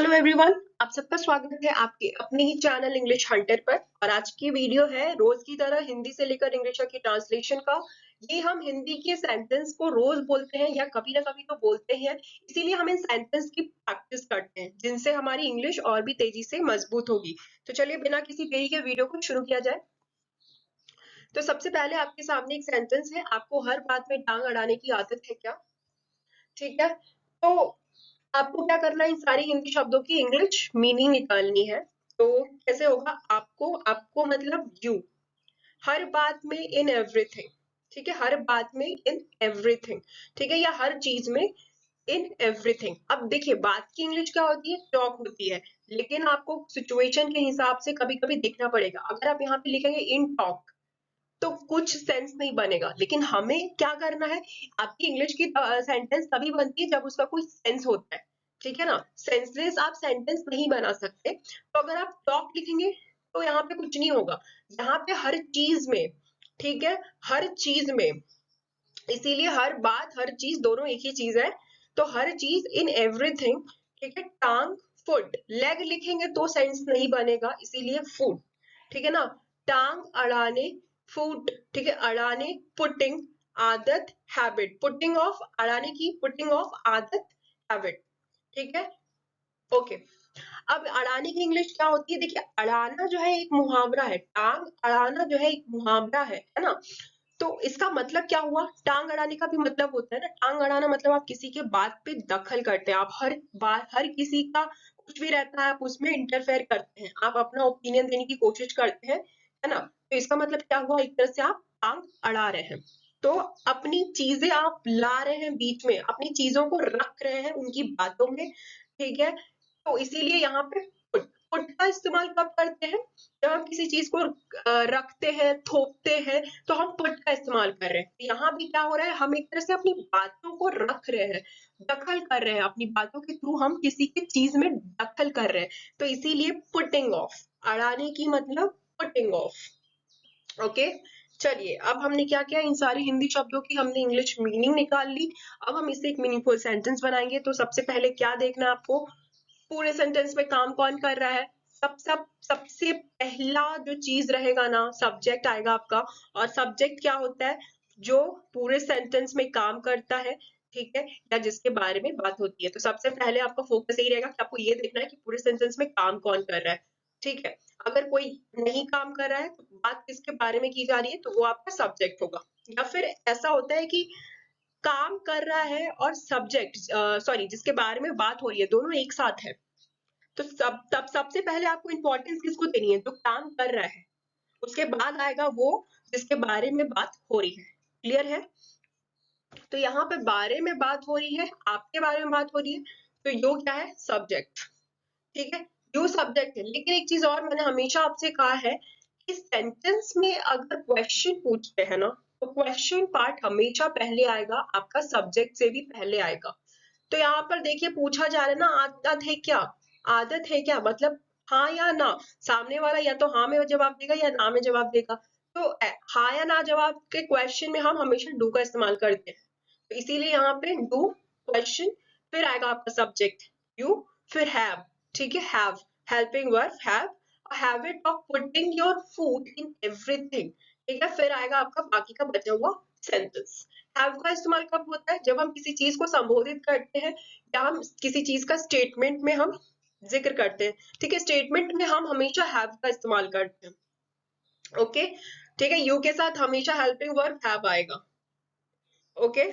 Hello everyone, आप सबका स्वागत है आपके अपने ही चैनल इंग्लिश हंटर पर। और आज की वीडियो है रोज की तरह हिंदी से लेकर इंग्लिश की ट्रांसलेशन का। ये हम हिंदी के सेंटेंस को रोज बोलते हैं या कभी ना कभी तो बोलते हैं, इसीलिए हम इन सेंटेंस की प्रैक्टिस करते हैं जिनसे हमारी इंग्लिश और भी तेजी से मजबूत होगी। तो चलिए बिना किसी देरी के वीडियो को शुरू किया जाए। तो सबसे पहले आपके सामने एक सेंटेंस है, आपको हर बात में टांग अड़ाने की आदत है क्या? ठीक है, तो आपको क्या करना है, इन सारी हिंदी शब्दों की इंग्लिश मीनिंग निकालनी है। तो कैसे होगा? आपको आपको मतलब यू, हर बात में इन एवरीथिंग। ठीक है, हर बात में इन एवरीथिंग। ठीक है, या हर चीज में इन एवरीथिंग। अब देखिए, बात की इंग्लिश क्या होती है? टॉक होती है। लेकिन आपको सिचुएशन के हिसाब से कभी कभी देखना पड़ेगा। अगर आप यहाँ पे लिखेंगे इन टॉक तो कुछ सेंस नहीं बनेगा। लेकिन हमें क्या करना है, आपकी इंग्लिश की सेंटेंस तभी बनती है जब उसका कोई सेंस होता है। ठीक है ना, सेंसलेस आप सेंटेंस नहीं बना सकते। तो अगर आप टॉक लिखेंगे तो यहाँ पे कुछ नहीं होगा। यहाँ पे हर चीज में, ठीक है, हर चीज में, इसीलिए हर बात हर चीज दोनों एक ही चीज है। तो हर चीज इन एवरीथिंग। ठीक है, टांग फुट, लेग लिखेंगे तो सेंस नहीं बनेगा, इसीलिए फूड। ठीक है ना, टांग अड़ाने, फूट। ठीक है, अड़ाने पुटिंग, आदत हैबिट, पुटिंग ऑफ, अड़ाने की पुटिंग ऑफ, आदत हैबिट। ठीक है, ओके। अब अड़ाने की इंग्लिश क्या होती है? देखिए, अड़ाना जो है एक मुहावरा है, टांग अड़ाना जो है एक मुहावरा है ना। तो इसका मतलब क्या हुआ? टांग अड़ाने का भी मतलब होता है ना, टांग अड़ाना मतलब आप किसी के बात पे दखल करते हैं, आप हर बात, हर किसी का कुछ भी रहता है आप उसमें इंटरफेयर करते हैं, आप अपना ओपिनियन देने की कोशिश करते हैं, है ना। तो इसका मतलब क्या हुआ? एक तरह से आप टांग अड़ा रहे हैं। तो अपनी चीजें आप ला रहे हैं बीच में, अपनी चीजों को रख रहे हैं उनकी बातों में। ठीक है, तो इसीलिए यहाँ पे पुट का इस्तेमाल कब करते हैं? जब हम किसी चीज को रखते हैं, थोपते हैं, तो हम पुट का इस्तेमाल कर रहे हैं। यहाँ भी क्या हो रहा है, हम एक तरह से अपनी बातों को रख रहे हैं, दखल कर रहे हैं, अपनी बातों के थ्रू हम किसी की चीज में दखल कर रहे हैं। तो इसीलिए पुटिंग ऑफ, अड़ाने की मतलब पुटिंग ऑफ। ओके, चलिए अब हमने क्या किया, इन सारी हिंदी शब्दों की हमने इंग्लिश मीनिंग निकाल ली। अब हम इससे एक मीनिंगफुल सेंटेंस बनाएंगे। तो सबसे पहले क्या देखना है आपको, पूरे सेंटेंस में काम कौन कर रहा है। सबसे पहला जो चीज रहेगा ना, सब्जेक्ट आएगा आपका। और सब्जेक्ट क्या होता है? जो पूरे सेंटेंस में काम करता है, ठीक है, या जिसके बारे में बात होती है। तो सबसे पहले आपका फोकस यही रहेगा कि आपको ये देखना है कि पूरे सेंटेंस में काम कौन कर रहा है। ठीक है, अगर कोई नहीं काम कर रहा है तो बात किसके बारे में की जा रही है, तो वो आपका सब्जेक्ट होगा। या फिर ऐसा होता है कि काम कर रहा है और सब्जेक्ट, सॉरी, जिसके बारे में बात हो रही है, दोनों एक साथ है। तो तब सबसे पहले आपको इंपॉर्टेंस किसको देनी है? जो काम कर रहा है। उसके बाद आएगा वो जिसके बारे में बात हो रही है। क्लियर है? तो यहाँ पे बारे में बात हो रही है, आपके बारे में बात हो रही है, तो यो क्या है? सब्जेक्ट। ठीक है, यो सब्जेक्ट है। लेकिन एक चीज और मैंने हमेशा आपसे कहा है कि सेंटेंस में अगर क्वेश्चन पूछते हैं ना, तो क्वेश्चन पार्ट हमेशा पहले आएगा, आपका सब्जेक्ट से भी पहले आएगा। तो यहाँ पर देखिए, पूछा जा रहा है ना, आदत है क्या? आदत है क्या मतलब हाँ या ना। सामने वाला या तो हाँ में जवाब देगा या ना में जवाब देगा। तो हाँ या ना जवाब के क्वेश्चन में हम हमेशा डू का इस्तेमाल करते हैं। तो इसीलिए यहाँ पे डू क्वेश्चन, फिर आएगा आपका सब्जेक्ट यू, फिर हैव। ठीक है, have helping verb have, habit of putting your food in everything. ठीक है, फिर आएगा आपका बाकी का बचा हुआ सेंटेंस। हैव का इस्तेमाल कब होता है? जब हम किसी चीज को संबोधित करते हैं या हम किसी चीज का स्टेटमेंट में हम जिक्र करते हैं। ठीक है, स्टेटमेंट में हम हमेशा हैव का इस्तेमाल करते हैं। ओके, ठीक है, यू के साथ हमेशा हेल्पिंग वर्ब हैव आएगा। ओके,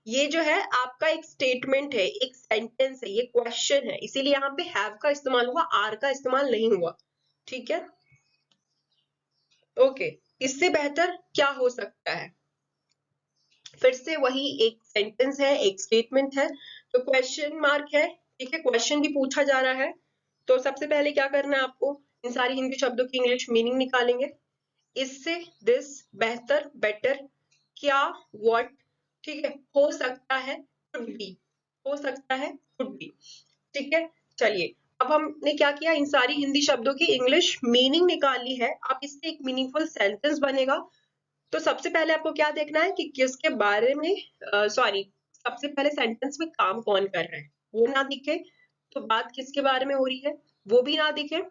ये जो है आपका एक स्टेटमेंट है, एक सेंटेंस है, ये क्वेश्चन है, इसीलिए यहाँ पे हैव का इस्तेमाल हुआ, आर का इस्तेमाल नहीं हुआ। ठीक है, ओके, इससे बेहतर क्या हो सकता है? फिर से वही एक सेंटेंस है, एक स्टेटमेंट है, तो क्वेश्चन मार्क है। ठीक है, क्वेश्चन भी पूछा जा रहा है। तो सबसे पहले क्या करना है आपको, इन सारी हिंदी शब्दों की इंग्लिश मीनिंग निकालेंगे। इससे, दिस, बेहतर, बेटर, क्या, व्हाट। ठीक है, हो सकता है, कुड बी, हो सकता है, कुड बी। ठीक है, चलिए अब हमने क्या किया, इन सारी हिंदी शब्दों की इंग्लिश मीनिंग निकाल ली है। अब इससे एक मीनिंगफुल सेंटेंस बनेगा। तो सबसे पहले आपको क्या देखना है कि किसके बारे में, सॉरी, सबसे पहले सेंटेंस में काम कौन कर रहा है वो ना दिखे, तो बात किसके बारे में हो रही है वो भी ना दिखे।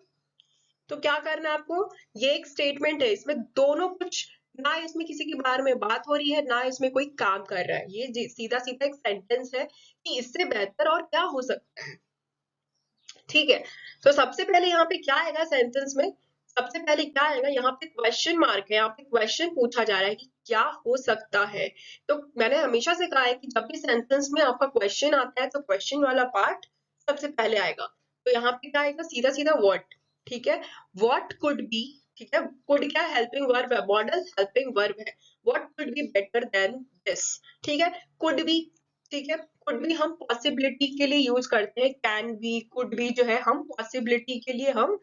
तो क्या करना है आपको, ये एक स्टेटमेंट है, इसमें दोनों कुछ ना, इसमें किसी के बारे में बात हो रही है ना इसमें कोई काम कर रहा है, ये सीधा सीधा एक सेंटेंस है कि इससे बेहतर और क्या हो सकता है। ठीक है, तो सबसे पहले यहाँ पे क्या आएगा सेंटेंस में, सबसे पहले क्या आएगा, यहाँ पे क्वेश्चन मार्क है, यहाँ पे क्वेश्चन पूछा जा रहा है कि क्या हो सकता है। तो मैंने हमेशा से कहा है कि जब भी सेंटेंस में आपका क्वेश्चन आता है तो क्वेश्चन वाला पार्ट सबसे पहले आएगा। तो यहाँ पे क्या आएगा, सीधा सीधा व्हाट। ठीक है, व्हाट कुड बी, ठीक है, कुड क्या हेल्पिंग वर्ब है, मॉडल हेल्पिंग वर्ब है, what could be better than this. ठीक है, कुड बी, ठीक है, कुड बी हम पॉसिबिलिटी के लिए यूज करते हैं, कैन बी, कुड बी जो है हम पॉसिबिलिटी के लिए हम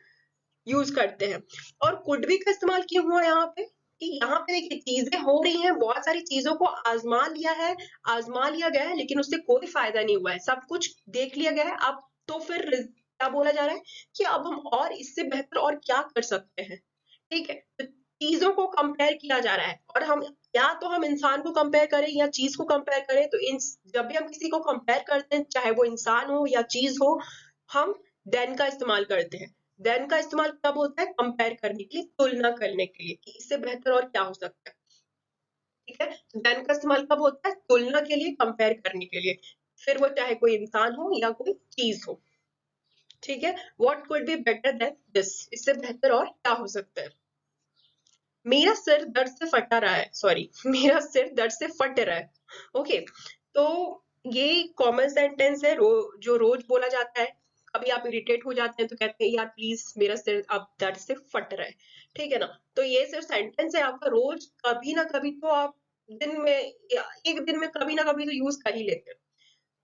यूज करते हैं। और कुड बी का इस्तेमाल क्यों हुआ यहाँ पे, कि यहाँ पे देखिए चीजें हो रही हैं, बहुत सारी चीजों को आजमा लिया है, आजमा लिया गया है, लेकिन उससे कोई फायदा नहीं हुआ है, सब कुछ देख लिया गया है। अब तो फिर क्या बोला जा रहा है कि अब हम और इससे बेहतर और क्या कर सकते हैं। ठीक है, तो चीजों को कंपेयर किया जा रहा है, और हम या तो हम इंसान को कंपेयर करें या चीज को कंपेयर करें, तो इन जब भी हम किसी को कंपेयर करते हैं, चाहे वो इंसान हो या चीज हो, हम देन का इस्तेमाल करते हैं। देन का इस्तेमाल कब होता है, कंपेयर करने के लिए, तुलना करने के लिए कि इससे बेहतर और क्या हो सकता है। ठीक है, देन का इस्तेमाल कब होता है, तुलना के लिए, कंपेयर करने के लिए, फिर वो चाहे कोई इंसान हो या कोई चीज हो। ठीक है, what could be better than this, इससे बेहतर और क्या हो सकता है। मेरा सिर दर्द से फटा रहा है, सॉरी मेरा सिर दर्द से फट रहा है। ओके, तो ये कॉमन सेंटेंस है, जो रोज बोला जाता है। कभी आप इरिटेट हो जाते हैं तो कहते हैं यार प्लीज मेरा सिर अब दर्द से फट रहा है। ठीक है ना, तो ये सिर्फ सेंटेंस है आपका, रोज कभी ना कभी तो आप दिन में या एक दिन में कभी ना कभी तो यूज कर ही लेते हैं।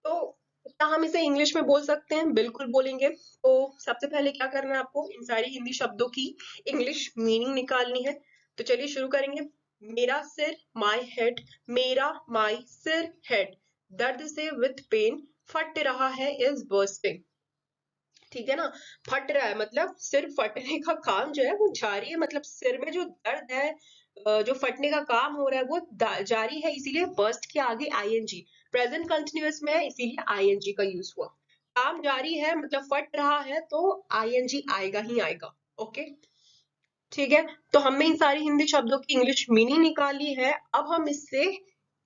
तो क्या हम इसे इंग्लिश में बोल सकते हैं, बिल्कुल बोलेंगे। तो सबसे पहले क्या करना है आपको, इन सारी हिंदी शब्दों की इंग्लिश मीनिंग निकालनी है। तो चलिए शुरू करेंगे। मेरा सिर, माई हेड, मेरा माई सिर हेड, दर्द से विथ पेन, फट रहा है इज बर्स्टिंग। ठीक है ना, फट रहा है मतलब सिर फटने का काम जो है वो जारी है, मतलब सिर में जो दर्द है, जो फटने का काम हो रहा है वो जारी है, इसीलिए बर्स्ट के आगे आईएनजी, प्रेजेंट कंटिन्यूअस में है इसीलिए आईएनजी का यूज हुआ। काम जारी है मतलब फट रहा है तो आईएनजी आएगा ही आएगा। ओके, ठीक है, तो हमने इन सारी हिंदी शब्दों की इंग्लिश मीनिंग निकाली है। अब हम इससे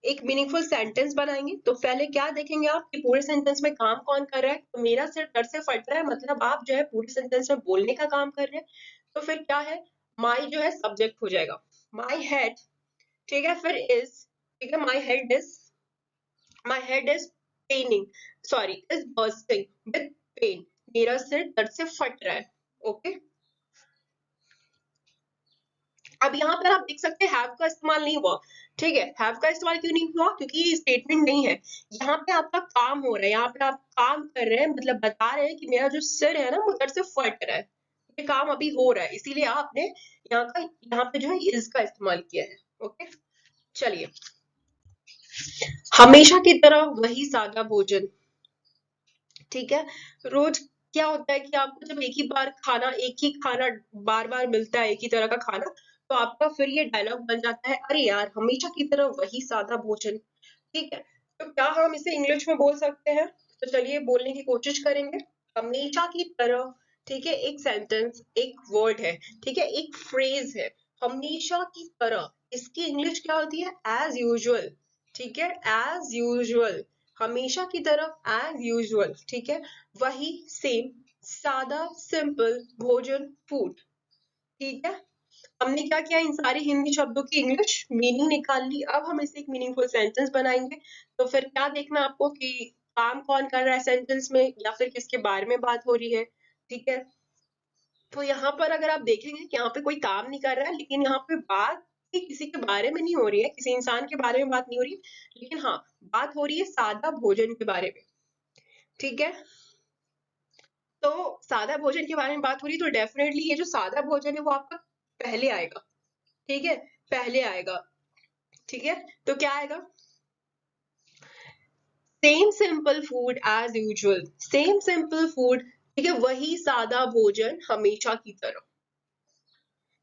एक मीनिंगफुल सेंटेंस बनाएंगे। तो पहले क्या देखेंगे आप कि पूरे सेंटेंस में काम कौन कर रहा है, तो मेरा सिर दर्द से फट रहा है मतलब आप जो है पूरे सेंटेंस में बोलने का काम कर रहे हैं। तो फिर क्या है, माई जो है सब्जेक्ट हो जाएगा, माई हेड, ठीक है, फिर इज, ठीक है, my head is paining, sorry is bursting with pain, मेरा सिर दर्द से फट रहा है। ओके, अब यहाँ पर आप देख सकते हैं हैव का इस्तेमाल नहीं हुआ। ठीक है, हैव का इस्तेमाल क्यों नहीं हुआ, क्योंकि ये स्टेटमेंट नहीं है, यहाँ पे आपका काम हो रहा है, यहाँ पे आप काम कर रहे हैं, मतलब बता रहे हैं कि मेरा जो सिर है ना वो दर्द से फट रहा है, ये काम अभी हो रहा है, इसीलिए आपने यहाँ पे जो है इज का इस्तेमाल किया है। ओके, चलिए, हमेशा की तरह वही सादा भोजन। ठीक है, रोज क्या होता है कि आपको जब एक ही खाना बार बार मिलता है, एक ही तरह का खाना, तो आपका फिर ये डायलॉग बन जाता है, अरे यार हमेशा की तरह वही सादा भोजन। ठीक है, तो क्या हम इसे इंग्लिश में बोल सकते हैं, तो चलिए बोलने की कोशिश करेंगे। हमेशा की तरह, ठीक है, एक सेंटेंस, एक वर्ड है, ठीक है, एक फ्रेज है, हमेशा की तरह, इसकी इंग्लिश क्या होती है, एज यूजुअल। ठीक है, एज यूजुअल, हमेशा की तरह एज यूजुअल, ठीक है, वही सेम, सादा सिंपल भोजन फूड। ठीक है, हमने क्या किया, इन सारी हिंदी शब्दों की इंग्लिश मीनिंग निकाल ली। अब हम इसे एक मीनिंगफुल सेंटेंस बनाएंगे। तो फिर क्या देखना आपको कि काम कौन कर रहा है सेंटेंस में, या फिर किसके बारे में बात हो रही है। ठीक है, तो यहाँ पर अगर आप देखेंगे कि यहाँ पे कोई काम नहीं कर रहा है, लेकिन यहाँ पे बात ही किसी के बारे में नहीं हो रही है, किसी इंसान के बारे में बात नहीं हो रही है, लेकिन हाँ बात हो रही है सादा भोजन के बारे में। ठीक है, तो सादा भोजन के बारे में बात हो रही है, तो डेफिनेटली ये जो सादा भोजन है वो आपका पहले आएगा। ठीक है, पहले आएगा। ठीक है, तो क्या आएगा, same simple food as usual, same simple food, ठीक है, वही सादा भोजन हमेशा की तरह।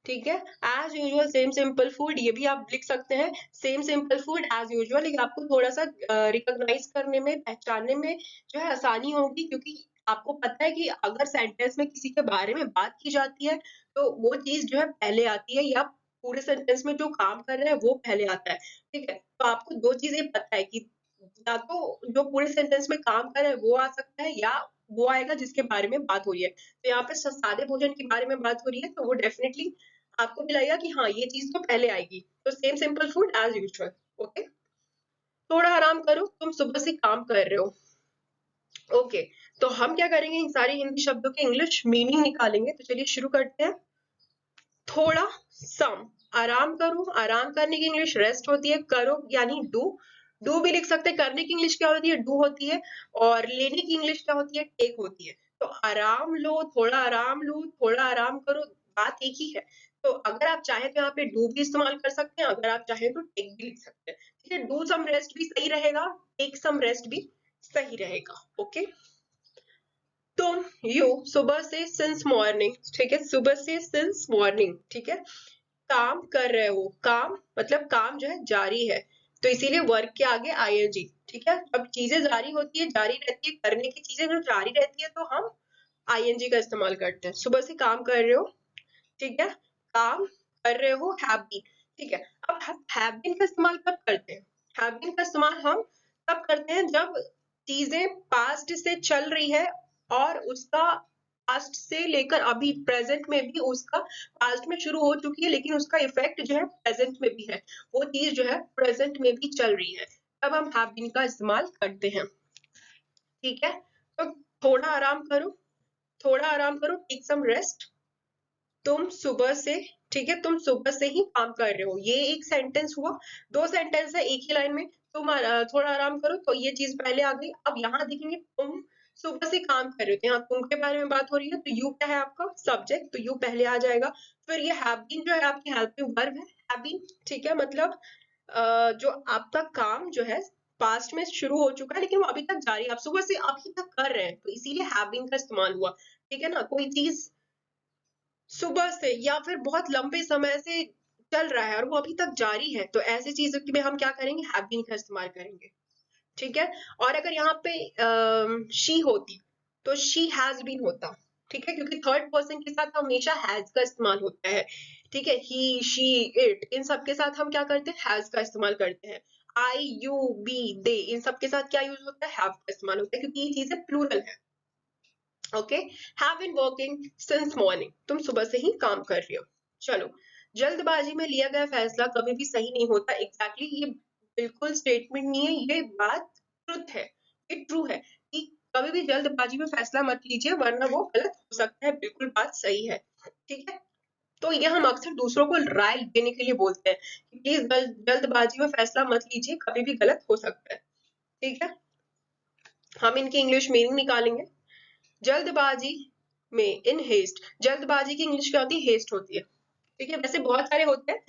ठीक है, as usual same simple food, ये भी आप लिख सकते हैं, same simple food as usual, लेकिन आपको थोड़ा सा रिकॉग्नाइज करने में, पहचानने में जो है आसानी होगी, क्योंकि आपको पता है कि अगर सेंटेंस में किसी के बारे में बात की जाती है तो वो चीज जो है पहले आती है, या पूरे सेंटेंस में जो काम कर रहा है वो पहले आता है। ठीक है, तो आपको दो चीजें पता है कि या तो जो पूरे सेंटेंस में काम कर रहा है वो आ सकता है, या वो आएगा जिसके बारे में बात हो रही है। तो यहाँ पे सादे भोजन के बारे में बात हो रही है तो वो डेफिनेटली आपको भी लगेगा कि हाँ ये चीज तो पहले आएगी। तो same simple food as usual. Okay, थोड़ा आराम करो, तुम सुबह से काम कर रहे हो। ओके, तो हम क्या करेंगे, इन सारे हिंदी शब्दों के इंग्लिश मीनिंग निकालेंगे। तो चलिए शुरू करते हैं। थोड़ा, सम, आराम करो, आराम करने की इंग्लिश रेस्ट होती है। करो यानी डू, डू भी लिख सकते हैं। करने की इंग्लिश क्या होती है, डू होती है। और लेने की इंग्लिश क्या होती है, टेक होती है। तो आराम लो, थोड़ा आराम लो, थोड़ा आराम करो, बात एक ही है। तो अगर आप चाहें तो यहाँ पे डू भी इस्तेमाल कर सकते हैं, अगर आप चाहें तो टेक भी लिख सकते हैं। ठीक है, डू सम रेस्ट भी सही रहेगा, टेक सम रेस्ट भी सही रहेगा। ओके, तुम, यू, सुबह से, सिंस मॉर्निंग। ठीक है, सुबह से सिंस मॉर्निंग। ठीक है, काम कर रहे हो, काम मतलब काम जो है जारी है, तो इसीलिए वर्क के आगे आईएनजी। ठीक है, अब चीजें जारी होती है, जारी रहती है, करने की चीजें जो जारी रहती है तो हम आईएनजी का इस्तेमाल करते हैं। सुबह से काम कर रहे हो, ठीक है, काम कर रहे हो, हैव बीन। ठीक है, अब हैव बीन का इस्तेमाल कब करते हैं, हैव बीन का इस्तेमाल हम तब करते हैं जब चीजें पास्ट से चल रही है और उसका पास्ट से लेकर अभी प्रेजेंट में भी उसका, पास्ट में शुरू हो चुकी है लेकिन उसका इफेक्ट जो है प्रेजेंट में भी है, वो चीज जो है प्रेजेंट में भी चल रही है, तब हम हैव बीन का इस्तेमाल करते हैं। ठीक है, तो थोड़ा आराम करो, थोड़ा आराम करो, टेक सम रेस्ट। तुम सुबह से, ठीक है, तुम सुबह से ही काम कर रहे हो, ये एक सेंटेंस हुआ। दो सेंटेंस है एक ही लाइन में। तुम थोड़ा आराम करो, तो ये चीज पहले आ गई। अब यहाँ देखेंगे, तुम सुबह से काम कर रहे हो, तो यहाँ तुम के बारे में बात हो रही है, तो यू क्या है आपका सब्जेक्ट, तो यू पहले आ जाएगा। फिर ये हैव बीन जो है आपकी हेल्पिंग वर्ब है, हैव बीन। ठीक है, मतलब जो आपका काम जो है पास्ट में शुरू हो चुका है लेकिन वो अभी तक जारी है, आप सुबह से अभी तक कर रहे हैं, तो इसीलिए हैव बीन का इस्तेमाल हुआ। ठीक है ना, कोई चीज सुबह से या फिर बहुत लंबे समय से चल रहा है और वो अभी तक जारी है, तो ऐसी चीजों में हम क्या करेंगे, हैव बीन का इस्तेमाल करेंगे। ठीक है, और अगर यहाँ पे शी होती तो शी हैज बीन होता। ठीक है, क्योंकि थर्ड पर्सन के साथ हमेशा हैज का इस्तेमाल होता है। ठीक है, ही, शी, इट, इन सब के साथ हम क्या करते हैं, हैज का इस्तेमाल करते हैं। आई, यू, बी, दे, इन सब के साथ क्या यूज होता है, हैव का इस्तेमाल होता है, क्योंकि ये चीजें प्लूरल है। Okay, have been working since morning, तुम सुबह से ही काम कर रही हो। चलो, जल्दबाजी में लिया गया फैसला कभी भी सही नहीं होता। एग्जैक्टली ये बिल्कुल स्टेटमेंट नहीं है, ये बात ट्रुथ है, ये ट्रू है कि कभी भी जल्दबाजी में फैसला मत लीजिए वरना वो गलत हो सकता है, बिल्कुल बात सही है। ठीक है, तो ये हम अक्सर दूसरों को राय देने के लिए बोलते हैं कि प्लीज जल्दबाजी में फैसला मत लीजिए, कभी भी गलत हो सकता है। ठीक है, हम इनकी इंग्लिश मीनिंग निकालेंगे। जल्दबाजी में, इन हेस्ट, जल्दबाजी की इंग्लिश क्या होती है, हेस्ट होती है। ठीक है, वैसे बहुत सारे होते हैं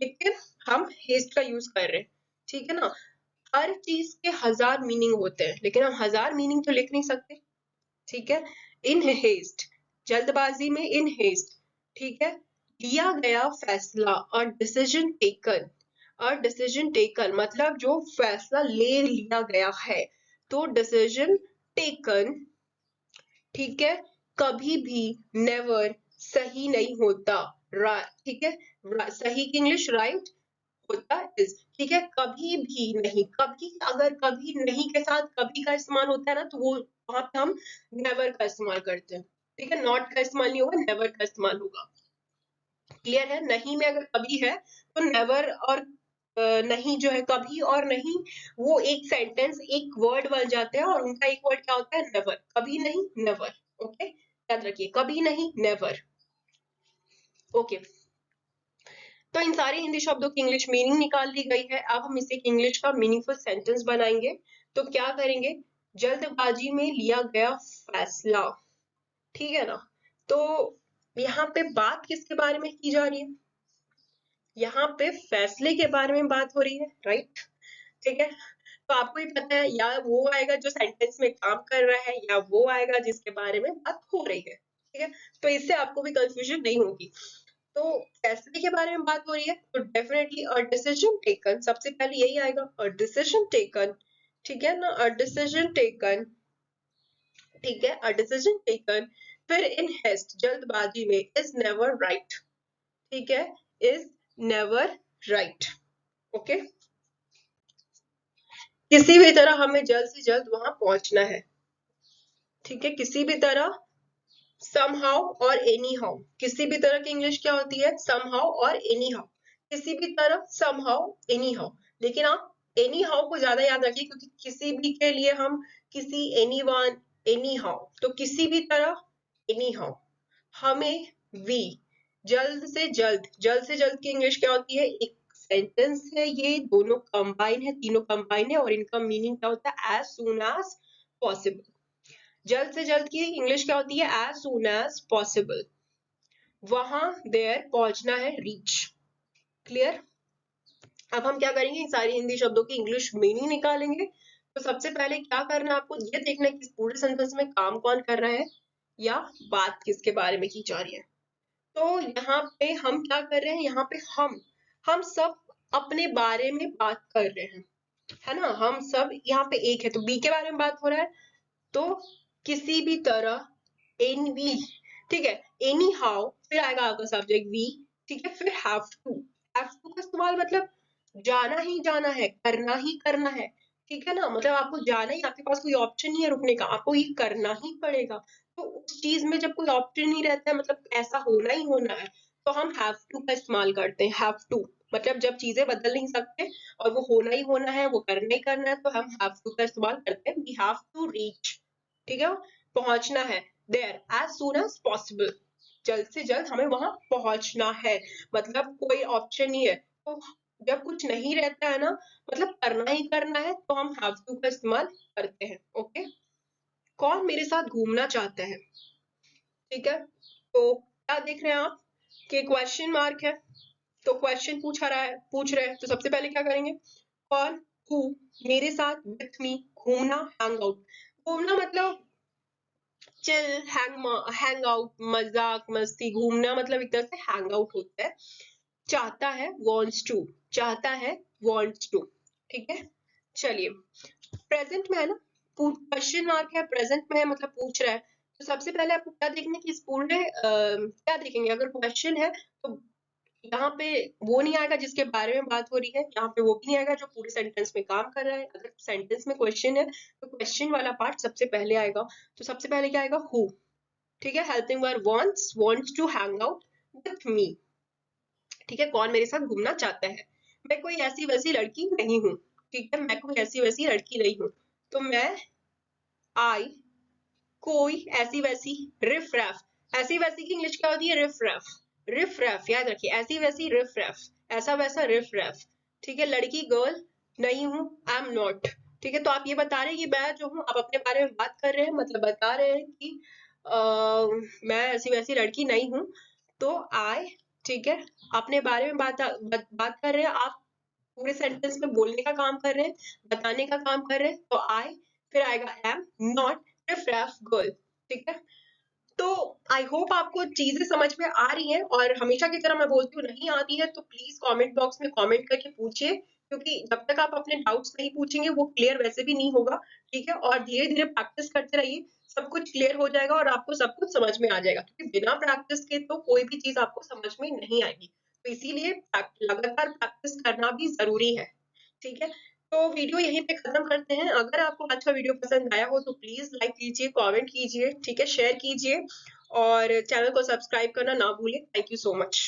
लेकिन हम हेस्ट का यूज कर रहे हैं। ठीक है ना, हर चीज के हजार मीनिंग होते हैं लेकिन हम हजार मीनिंग तो लिख नहीं सकते। ठीक है, इन हेस्ट, जल्दबाजी में, इन हेस्ट। ठीक है, लिया गया फैसला, और डिसीजन टेकन, और डिसीजन टेकन मतलब जो फैसला ले लिया गया है, तो डिसीजन टेकन। ठीक है, कभी भी, नेवर, सही नहीं होता। ठीक है, सही की इंग्लिश राइट होता इज। ठीक है, कभी भी नहीं, कभी अगर कभी नहीं के साथ कभी का इस्तेमाल होता है ना, तो वो वहां पे हम नेवर का इस्तेमाल करते हैं। ठीक है, नॉट का इस्तेमाल नहीं होगा, नेवर का इस्तेमाल होगा। क्लियर है, नहीं में अगर कभी है तो नेवर और नहीं जो है, कभी और नहीं, वो एक सेंटेंस, एक वर्ड बन जाते हैं और उनका एक वर्ड क्या होता है, नेवर। कभी नहीं, नेवर। ओके, याद रखिए, कभी नहीं, नेवर। ओके, तो इन सारे हिंदी शब्दों की इंग्लिश मीनिंग निकाल ली गई है। अब हम इसे एक इंग्लिश का मीनिंगफुल सेंटेंस बनाएंगे। तो क्या करेंगे, जल्दबाजी में लिया गया फैसला। ठीक है ना, तो यहाँ पे बात किसके बारे में की जा रही है, यहाँ पे फैसले के बारे में बात हो रही है, राइट। ठीक है, तो आपको ही पता है, या वो आएगा जो सेंटेंस में काम कर रहा है, या वो आएगा जिसके बारे में बात हो रही है। ठीक है, तो इससे आपको भी कंफ्यूजन नहीं होगी। तो फैसले के बारे में बात हो रही है तो डेफिनेटली अ डिसीजन टेकन, सबसे पहले यही आएगा, अ डिसीजन टेकन। ठीक है ना, अ डिसीजन टेकन ठीक है, अ डिसीजन टेकन फिर इन हेस्ट जल्दबाजी में इज नेवर राइट, ठीक है, इज नेवर राइट। ओके, किसी भी तरह हमें जल्द से जल्द वहां पहुंचना है, ठीक है, किसी भी तरह, somehow और anyhow, किसी भी तरह की इंग्लिश क्या होती है, somehow और anyhow, किसी भी तरह somehow anyhow, लेकिन आप anyhow को ज्यादा याद रखिए क्योंकि किसी भी के लिए हम किसी anyone anyhow, तो किसी भी तरह anyhow, हमें we, जल्द से जल्द की इंग्लिश क्या होती है, एक सेंटेंस है, ये दोनों कंबाइन है, तीनों कंबाइन है और इनका मीनिंग क्या होता है, as soon as possible। जल्द से जल्द की इंग्लिश क्या होती है, as soon as possible, वहां देयर पहुंचना है, रीच। क्लियर। अब हम क्या करेंगे, इन सारी हिंदी शब्दों की इंग्लिश मीनिंग निकालेंगे। तो सबसे पहले क्या करना है, आपको ये देखना है कि इस पूरे सेंटेंस में काम कौन कर रहा है या बात किसके बारे में की जा रही है। तो यहाँ पे हम क्या कर रहे हैं, यहाँ पे हम सब अपने बारे में बात कर रहे हैं, है ना, हम सब यहाँ पे एक है तो बी के बारे में बात हो रहा है, तो किसी भी तरह, एनी वी, ठीक है, एनी हाउ, फिर आएगा आपका सब्जेक्ट वी, ठीक है, फिर हैव टू का इस्तेमाल मतलब जाना ही जाना है, करना ही करना है, ठीक है ना, मतलब आपको जाना ही, आपके पास कोई ऑप्शन नहीं है रुकने का, आपको ये करना ही पड़ेगा। तो उस चीज में जब कोई ऑप्शन नहीं रहता है, मतलब ऐसा होना ही होना है, तो हम हैव टू का इस्तेमाल करते हैं। हैव टू मतलब जब चीजें बदल नहीं सकते और वो होना ही होना है, वो करना ही करना है, तो हम हैव टू का इस्तेमाल करते हैं। वी हैव टू रीच, ठीक है, पहुंचना है, there as soon as possible, जल्द से जल्द हमें वहां पहुंचना है, मतलब कोई ऑप्शन नहीं है। तो जब कुछ नहीं रहता है ना, मतलब करना ही करना है, तो हम हैव टू का इस्तेमाल करते हैं। ओके, कौन मेरे साथ घूमना चाहता है, ठीक है, तो क्या देख रहे हैं आप कि क्वेश्चन मार्क है, तो क्वेश्चन पूछ रहे हैं, तो सबसे पहले क्या करेंगे, कौन, हु, मेरे साथ, विथ मी, घूमना, हैंग आउट, घूमना मतलब चिल, हैंग आउट, मजाक मस्ती, घूमना मतलब एक तरह से हैंग आउट होता है। चाहता है, wants to, चाहता है, wants to, ठीक है। चलिए, प्रेजेंट में है ना, क्वेश्चन मार्क है, प्रेजेंट में है मतलब पूछ रहा है, तो सबसे पहले आपको क्या देखना है कि इस पूरे क्या देखेंगे, अगर क्वेश्चन है तो यहाँ पे वो नहीं आएगा जिसके बारे में बात हो रही है, यहाँ पे वो भी नहीं आएगा जो पूरे सेंटेंस में काम कर रहा है। अगर सेंटेंस में क्वेश्चन है तो क्वेश्चन वाला पार्ट सबसे पहले आएगा, तो सबसे पहले क्या आएगा, हु, ठीक है, helping verb wants to hang out with me, ठीक है, कौन मेरे साथ घूमना चाहता है, मैं कोई ऐसी वैसी लड़की नहीं हूँ, ठीक है, मैं कोई ऐसी वैसी लड़की नहीं हूँ, तो मैं, आई, कोई ऐसी वैसी, रिफ रैफ, ऐसी वैसी की इंग्लिश क्या होती है, रिफ रैफ, रिफ रैफ याद रखिए, ऐसी वैसी रिफ रैफ, ऐसा वैसा रिफ रैफ, ठीक है, लड़की गर्ल नहीं हूँ, आई एम नॉट, ठीक है, तो आप ये बता रहे हैं कि मैं जो हूँ, आप अपने बारे में बात कर रहे हैं, मतलब बता रहे हैं कि मैं ऐसी वैसी लड़की नहीं हूँ, तो आई, ठीक है, अपने बारे में बात कर रहे हैं आप, पूरे सेंटेंस में बोलने का काम कर रहे हैं, बताने का काम कर रहे हैं, तो आई, फिर आएगा एम नॉट रिफ्रेश गर्ल, ठीक है। तो आई होप आपको चीजें समझ में आ रही हैं, और हमेशा की तरह मैं बोलती हूँ, नहीं आती है तो प्लीज कमेंट बॉक्स में कमेंट करके पूछिए, क्योंकि जब तक आप अपने डाउट्स नहीं पूछेंगे वो क्लियर वैसे भी नहीं होगा, ठीक है, और धीरे धीरे प्रैक्टिस करते रहिए, सब कुछ क्लियर हो जाएगा और आपको सब कुछ समझ में आ जाएगा, क्योंकि बिना प्रैक्टिस के तो कोई भी चीज आपको समझ में नहीं आएगी, तो इसीलिए लगातार प्रैक्टिस करना भी जरूरी है, ठीक है। तो वीडियो यहीं पे खत्म करते हैं। अगर आपको आज का वीडियो पसंद आया हो तो प्लीज लाइक कीजिए, कमेंट कीजिए, ठीक है, शेयर कीजिए और चैनल को सब्सक्राइब करना ना भूलें। Thank you so much.